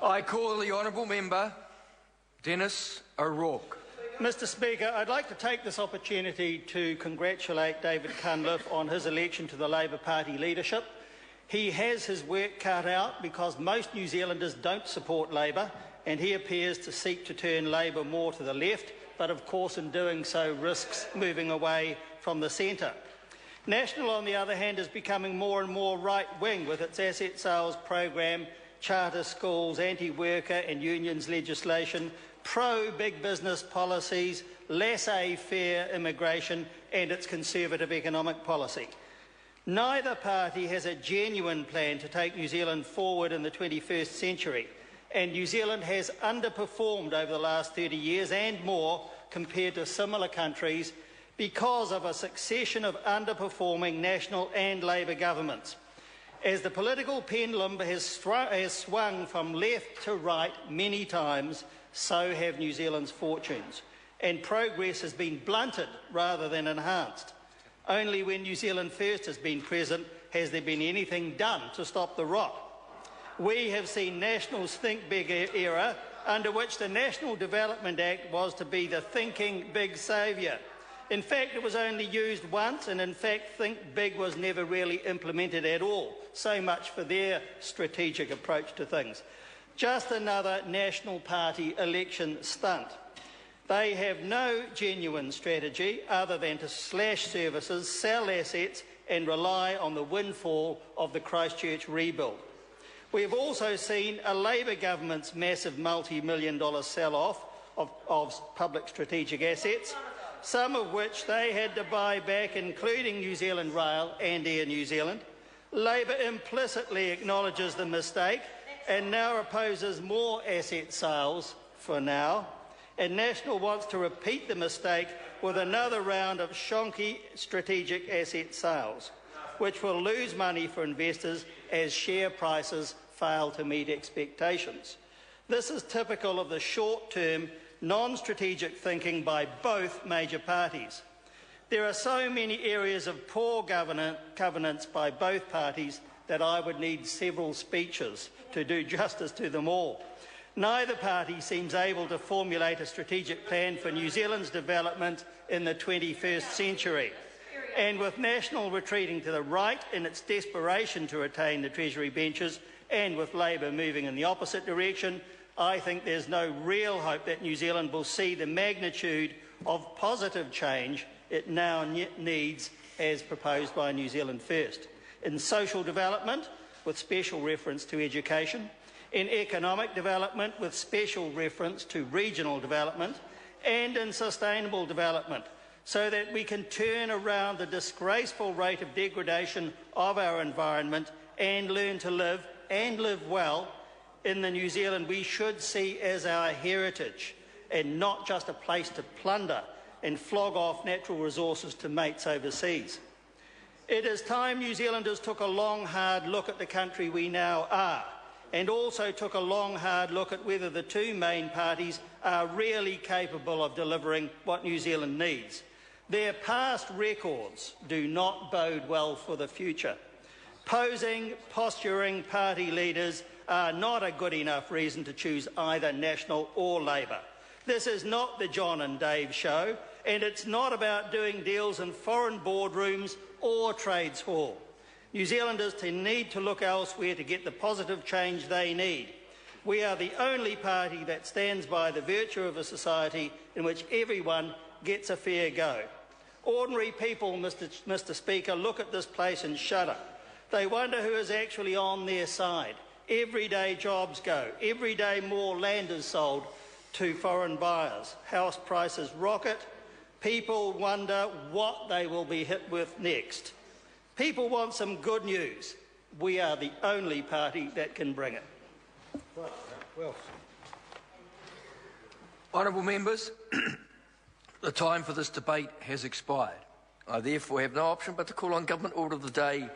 I call the honourable member Dennis O'Rourke. Mr Speaker, I'd like to take this opportunity to congratulate David Cunliffe on his election to the Labour Party leadership. He has his work cut out because most New Zealanders don't support Labour, and he appears to seek to turn Labour more to the left, but of course in doing so risks moving away from the centre. National, on the other hand, is becoming more and more right-wing with its asset sales program, charter schools, anti-worker and unions legislation, pro-big business policies, laissez-faire immigration and its conservative economic policy. Neither party has a genuine plan to take New Zealand forward in the 21st century, and New Zealand has underperformed over the last 30 years and more compared to similar countries because of a succession of underperforming National and Labour governments. As the political pendulum has swung from left to right many times, so have New Zealand's fortunes, and progress has been blunted rather than enhanced. Only when New Zealand First has been present has there been anything done to stop the rot. We have seen Nationals' Think Big era, under which the National Development Act was to be the thinking big saviour. In fact, it was only used once, and in fact, Think Big was never really implemented at all. So much for their strategic approach to things. Just another National Party election stunt. They have no genuine strategy other than to slash services, sell assets and rely on the windfall of the Christchurch rebuild. We have also seen a Labour government's massive multi-million-dollar sell-off of public strategic assets, some of which they had to buy back, including New Zealand Rail and Air New Zealand. Labour implicitly acknowledges the mistake and now opposes more asset sales for now, and National wants to repeat the mistake with another round of shonky strategic asset sales, which will lose money for investors as share prices fail to meet expectations. This is typical of the short-term, non-strategic thinking by both major parties. There are so many areas of poor governance by both parties that I would need several speeches to do justice to them all. Neither party seems able to formulate a strategic plan for New Zealand's development in the 21st century. And with National retreating to the right in its desperation to retain the Treasury benches, and with Labour moving in the opposite direction, I think there's no real hope that New Zealand will see the magnitude of positive change it now needs as proposed by New Zealand First. In social development, with special reference to education, in economic development, with special reference to regional development, and in sustainable development, so that we can turn around the disgraceful rate of degradation of our environment and learn to live, and live well, in the New Zealand we should see as our heritage, and not just a place to plunder and flog off natural resources to mates overseas. It is time New Zealanders took a long, hard look at the country we now are, and also took a long, hard look at whether the two main parties are really capable of delivering what New Zealand needs. Their past records do not bode well for the future. Posing, posturing party leaders are not a good enough reason to choose either National or Labour. This is not the John and Dave show, and it's not about doing deals in foreign boardrooms or trades hall. New Zealanders need to look elsewhere to get the positive change they need. We are the only party that stands by the virtue of a society in which everyone gets a fair go. Ordinary people, Mr Speaker, look at this place and shudder. They wonder who is actually on their side. Everyday jobs go. Every day more land is sold to foreign buyers. House prices rocket. People wonder what they will be hit with next. People want some good news. We are the only party that can bring it. Honourable members, the time for this debate has expired. I therefore have no option but to call on Government Order of the Day